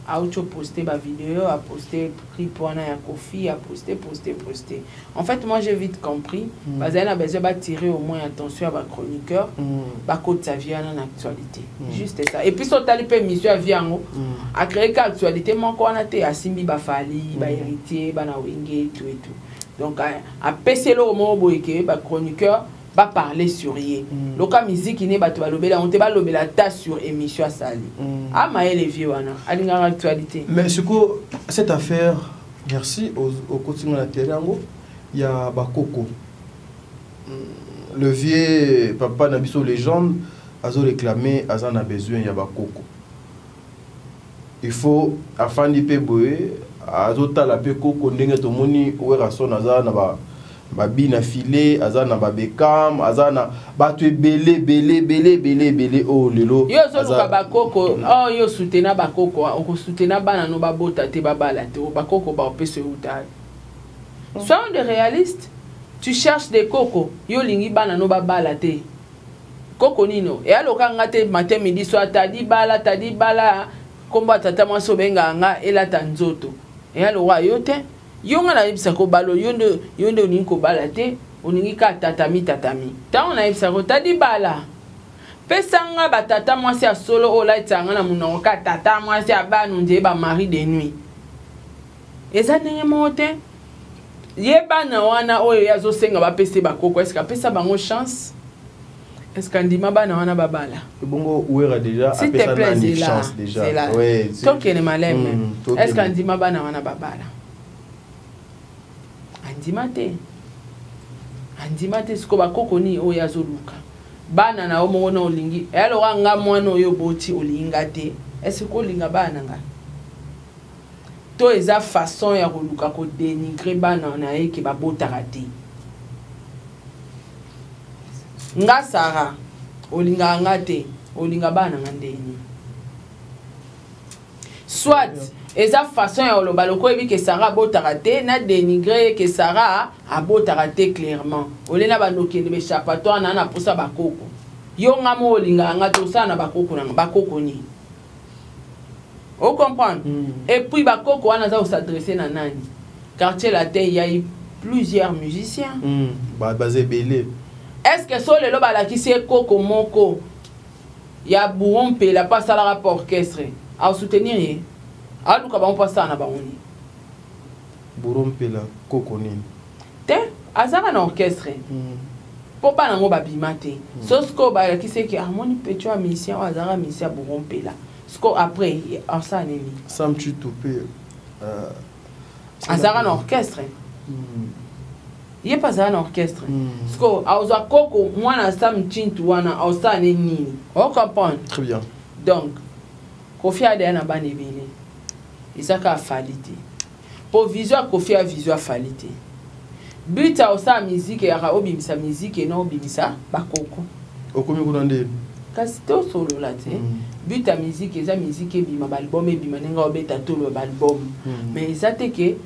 a posté ma vidéo, a posté prix pour na Kofi, a posté. En fait, moi j'ai vite compris, parce qu'elle a besoin de tirer au moins attention à ma chroniqueur, ba côté sa vie en actualité. Juste ça. Et puis sur talipé mission Viango, a créé actualité mon ko na te asimbi ba fali, ba héritier, ba na wenge tout et tout. Donc, à PC le moment où il chroniqueur va parler sur lui. Le cas musique n'est pas tout on te va la tasse sur émission à Sali. Ah, mais les vieux, à l'actualité. Mais ce que cette affaire, merci au quotidien de la télé, il y a Bakoko. Le vieux papa Nabiso légende a réclamé, a besoin, il y a Bakoko. Il faut, afin d'y payer, azota la pe koko ndenge to moni wera son azana ba bina filé azana ba bekam azana ba to belé oh lelo yo zo luka ba koko oh yo soutenir ba koko o soutenir bana no ba bota te ba bala te ba koko ba opese uta sois de réaliste tu cherches des koko yo lingi bana no ba bala te koko nino e aloka ngate matin midi soir tadi bala komba tata mwaso benga nga elata nzoto et alors yote yonga na ibisa ko balo yonde oningi ko bala te oningi ka tatami ta on a ibisa ko tadi bala pesanga batata mwasi ya solo ola itanga na munoko ka tata mwasi ya banu nje ba mari de nuit eza ndenge mote yeba na wana oyo yazo senga ba pese ba koko est-ce que pesa bango chance est-ce qu'andima bana wana babala bongo ouera déjà s'il te plaît une chance déjà ouais tant que les malem est-ce qu'andima bana wana babala andima te siko bakoko ni oyo azoluka bana na omo na olingi alors nga mwana oyo boti olinga te est-ce que olinga bana nga to eza façon ya koluka ko dénigrer bana na ye ke babotaka te nga Sarah olinga ngate olinga bana ngandeni soit eza façon ya oloba loko ebi ke Sarah botaka te na dénigrer ke Sarah abotaka te clairement olena banokende be chapatoire na posa bakoko yo nga mo olinga ngate osana bakoko na bakoko ni o comprendre et puis bakoko wana za s'adresser na nani quartier latin il y a eu plusieurs musiciens basé belé. Est-ce que so lelo balakisi koko moko ya Bourompe la passe à la rapport orchestre à soutenir ye a luka ba on passe na baoni Bourompe la koko ni te azaka na orchestre po bana ngo babimate sosko balakisi ki harmonie petio a musicien o azaka musicien Bourompe la sko après en ça nini Sam tu topé azaka na orchestre il pas un orchestre. Sko auza koko mwana Sam Chintu wana ausa nini. On comprend. Très bien. Donc Kofi Ade na bani bele. eza ka fali te po vision akofi ya vision afali te but aosala musique yaka obimisa musique ena obimisa bakoko okomi kuna nde kasi tosolola te but ya musique eza musique ebima baalbum ebima ndenge obeta tolo baalbum mais eza te ke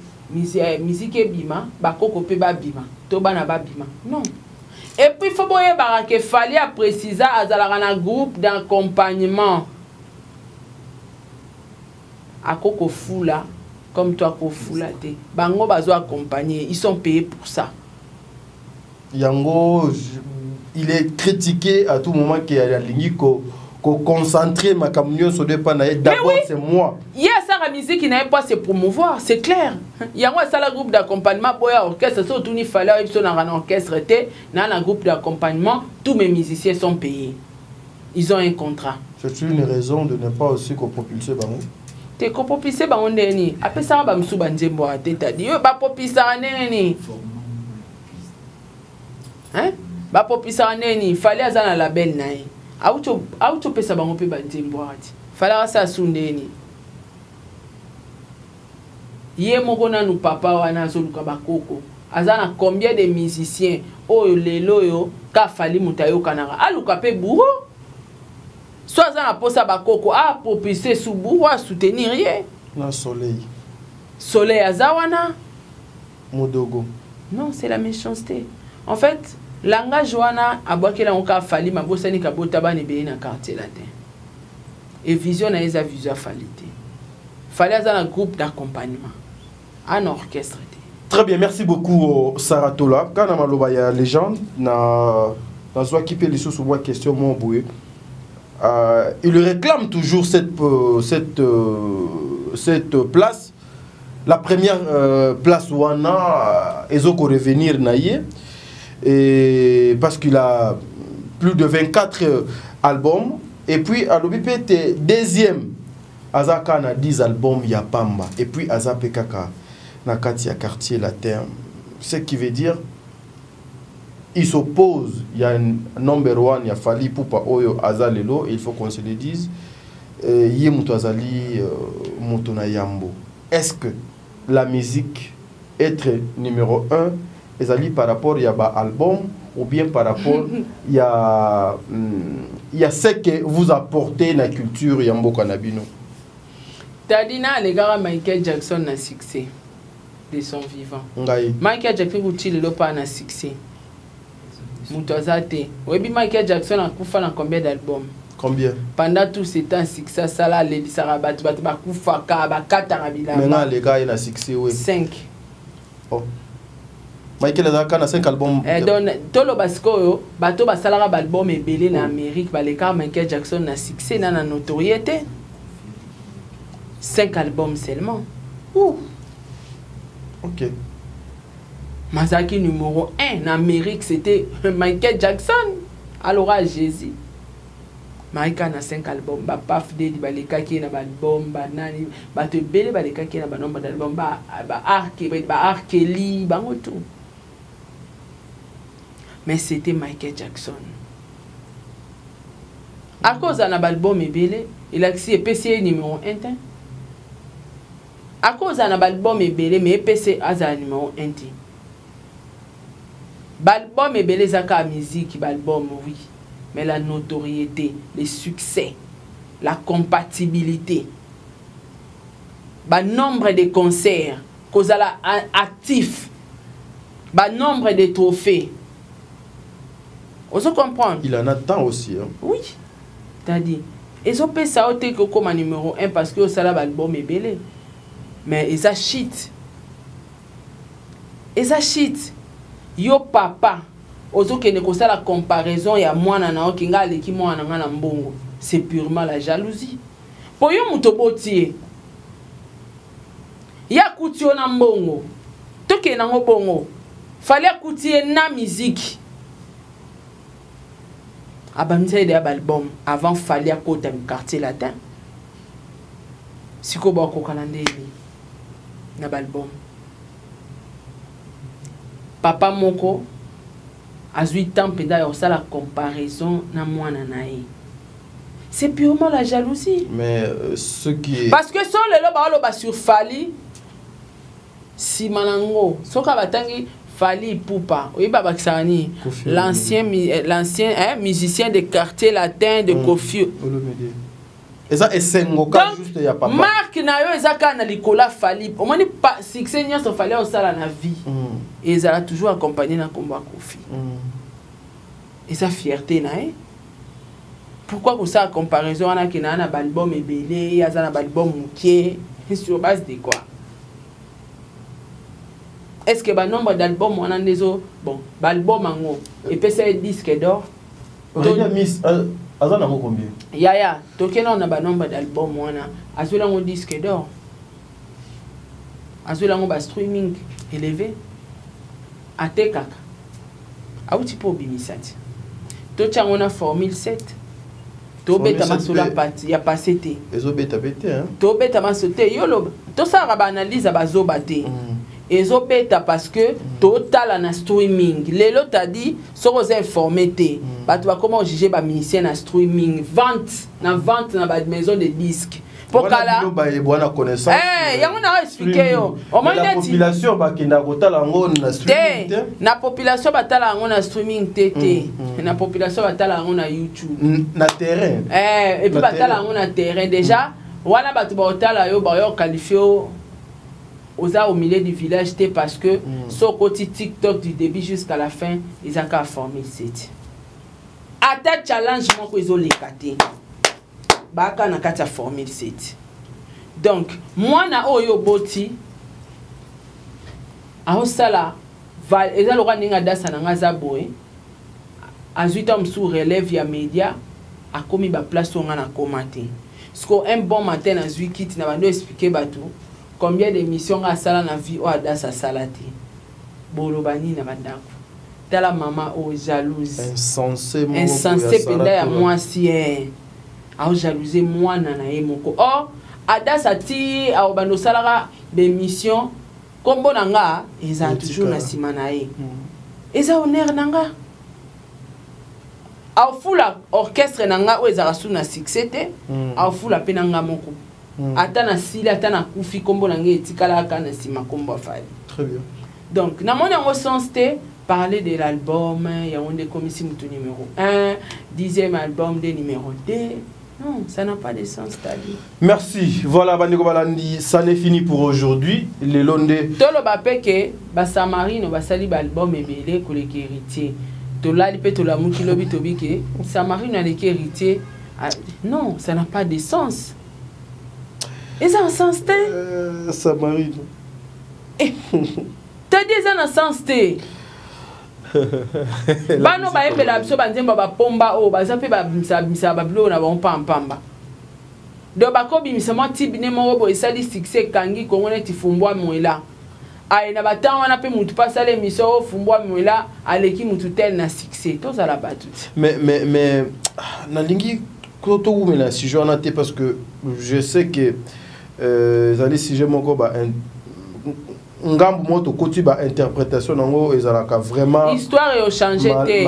musique ebima bakoko mpe babima to bana babima non. Et puis il faut que fallait préciser à groupe d'accompagnement à Koko Foula comme toi Koko Foula te bango bazo accompagner ils sont payés pour ça. Yango il est critiqué à tout moment qu'il y a l'ingiko concentrer ma camion sur deux panaïs d'abord oui. C'est moi. Il y a ça la musique qui n'avait pas se promouvoir, c'est clair. Il y a ça le groupe d'accompagnement boya orchestre surtout il fallait ils sont dans un orchestre dans un groupe d'accompagnement tous mes musiciens sont payés. Ils ont un contrat. C'est une raison de ne pas aussi propulser bango. Te propulser bango ndeni. Après ça ba msu banjembo ateta di yo ba propulser neni. Hein? Ba propulser neni, fallait azana label nae. Auto pesa bango pe banjembo ati. Fallait ça sundeni. Yé moko na nu papa wana zoluka bakoko. Azana combien de musiciens oyo lelo yo ka fali mutayo kanara. Aluka pe bourreau. Soit azana posa bakoko a propulser sous bourreau a soutenir rien. Na soleil. Soleil azawana. Modogo. Non, c'est la méchanceté. En fait, langage wana abwakela onka fali mabosani kabota bana be na quartier latin. Et vision na eza vision falite. Fallait avoir un groupe d'accompagnement, un orchestre. Très bien, merci beaucoup Sarah Tola. Quand on a maloba ya légende na soit qui peut les sous moi question mon boué. Il réclame toujours cette place. La première place où on a ezoko revenir naïe et parce qu'il a plus de 24 albums et puis à l'OBP deuxième Azaka na 10 albums ya Pamba et puis Azape Kaka na kati ya quartier latin. Ce qui veut dire il s'oppose, il y a un number one, il y a Fali Poupa Oyo Azalelo, il faut qu'on se le dise. Yemuto Azali Motona Yambo. Est-ce que la musique être numéro 1 Azali par rapport à ba album ou bien par rapport il y a ce que vous apportez dans la culture Yambo Kanabino? Tadina les gars Michael Jackson na succès de son vivant. Michael Jackson utile le pas na succès. Moutazate. Webi Michael Jackson a kufa na combien d'albums? Combien? Pendant tout ce temps succès ça là les sarabat ba kufa ka ba katara bila. Maintenant les gars il a succès oui. 5. Oh. Michael Jackson a 5 albums. Donc tolo basko bato ba salara ba album ebele na Amérique ba les gars Michael Jackson na succès na notoriété. 5 albums seulement. Ouh. OK. Mazaki numéro 1 en Amérique, c'était Michael Jackson. Alors à Jésus. Michael a 5 albums. Ba paf de di baleka ki na album ba nani ba te bele baleka ki na ba nombre d'albums ba Arkeli bango tout. Mais c'était Michael Jackson. À cause d'un album ebele, il a accès PC numéro 1. À cause d'un album ebele mais PC a numéro 1. L'album est belé zaka musique, l'album oui, mais la notoriété, le succès, la compatibilité, le nombre de concerts, cause à la actif, le nombre de trophées. On se comprend. Il en a tant aussi. Hein. Oui, t'as dit. Ils ont fait ça comme numéro 1 parce que ça l'album est belé, mais ils achètent. Ils achètent. Yo papa ozoke ne kosa la comparaison ya mwana na okinga aleki mwana na mbongo, c'est purement la jalousie. Po yo mutobotie ya kutio na mbongo toke na mbongo fallait kutie na musique abamisa de album avant fallait kota mu quartier latin siko ba ko kalandeli na album. Papa moko a 8 ans penda ya la comparaison na mwana nae. C'est purement la jalousie. Mais ce qui est... Parce que si on le sur Fali, si manango, so kabatangi Fali Poupa, oui Babakisani, l'ancien musicien de quartier latin de Kofi. Et ça est Sengoka juste ya papa. Marc nayo ezaka na likola Fali. Au moins pas succès nya so Fali au sala na vie. Et ils a toujours accompagné na combat Kofi. Et sa fierté na pourquoi pour ça comparaison on a qui na album ebele, ya za na album mukie, sur base de quoi? Est-ce que le nombre d'albums on a des autres bon, l'album en et puis c'est disque d'or. On a mis Azana combien? Ya, token on a un nombre d'albums on a azula un disque d'or. Azula un streaming élevé. Atekaka. A outi po bimisati. Tocha on a formule 7. To beta masula pati ya passé té. Ezo beta beta hein. To beta masote yolo. To ça ba analyse bazo baté. Ezo beta parce que total na streaming. Lelo t'a dit so vous informé té. Ba tu vas comment juger ba musicien na streaming, vente na ba maison de disques. Pokala bonne connaissance. Yango na expliquer yo. Au moins la population ba kenda kotala ngo na streaming. Na population batala ngo na streaming tété. Na population batala ngo na YouTube. Na terrain. Et puis batala ngo na terrain déjà. Wana batu batala yo ba yo qualifié au milieu du village parce que sur côté TikTok du début jusqu'à la fin, ils ont qu'à former cette. À ta challenge mon ko izo lekate. Baka na kata formule 7. Donc, moi na oyo boti a osala eza loka ninga dasa na ngaza boy. Azuita msu relève ya média a komi ba place on na commenter. Parce un bon matin na zui kit na bando expliquer batou combien d'émissions a sala na vie o adasa salati. Bolobani na bandako. Tala maman o jalouse. Insensé penda ya moi si a jalouser moi na moko. Or adasa ti a bando salara d'émission kombo nanga eza toujours na sima na ye. Eza honneur nanga. A fula orchestre nanga o eza rasu na succès te. A fula pe nanga moko. Ata na sila ata na kufi kombo nanga etikala ka na sima kombo fali. Très bien. Donc na mon en sens te parler de l'album, il y a un des commissions numéro 1, 10e album de numéro 2. Non, ça n'a pas de sens, t'as dit. Merci. Voilà, Bandeko Balandi, ça n'est fini pour aujourd'hui. Les Londé. Tolo bape ke Basamarino basali album ebele ko le héritier. Tola lipe tola muki lobi tobi ke Samarino le héritier. Non, ça n'a pas de sens. Et ça a un sens te Samarino. T'as dit ça a un sens te. Bano ba embela biso banzemba ba pomba o bazape ba misa ba blo na ba pamba. Do ba ko bimisama tibine mo bo esali succès kangi kongo neti fumbwa mwela. Ai na batanga wana pe mutu pasale miso fumbwa mwela aleki mutu tel na succès. To za la batut. Mais na lingi koto umela si je en parce que je sais que zali si je moko ba ngambu moto koti ba interprétation nango ezalaka vraiment histoire yo changer té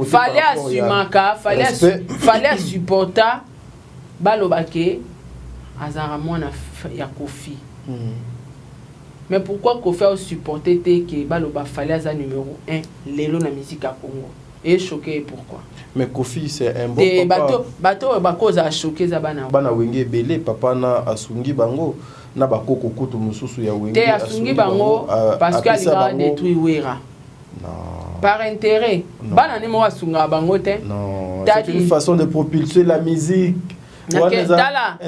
fallait assumaka fallait supporter balobake azara mwana ya Kofi. Mais pourquoi Kofi a supporté té que baloba fallait aza numéro 1 lelo na musique à Congo et choqué pourquoi? Mais Kofi c'est un bon papa. Bato bakoza a choqué za bana wenge belé papa na asungi bango na bakoko kutu mususu ya wenge asungi bango parce que alika détruit wera. Non. Par intérêt. Bana ni mo asunga bango te. Non. C'est une façon de propulser la musique. Dala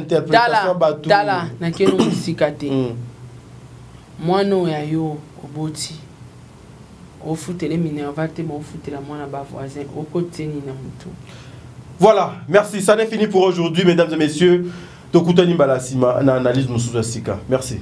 na keno musika te. Mwana ya yo oboti. Au foutele minerva te mo foutela mwana ba voisin au côté ni na mutu. Voilà, merci, ça n'est fini pour aujourd'hui mesdames et messieurs. Tokutani Balasima, analyse Moussouza Sika. Merci.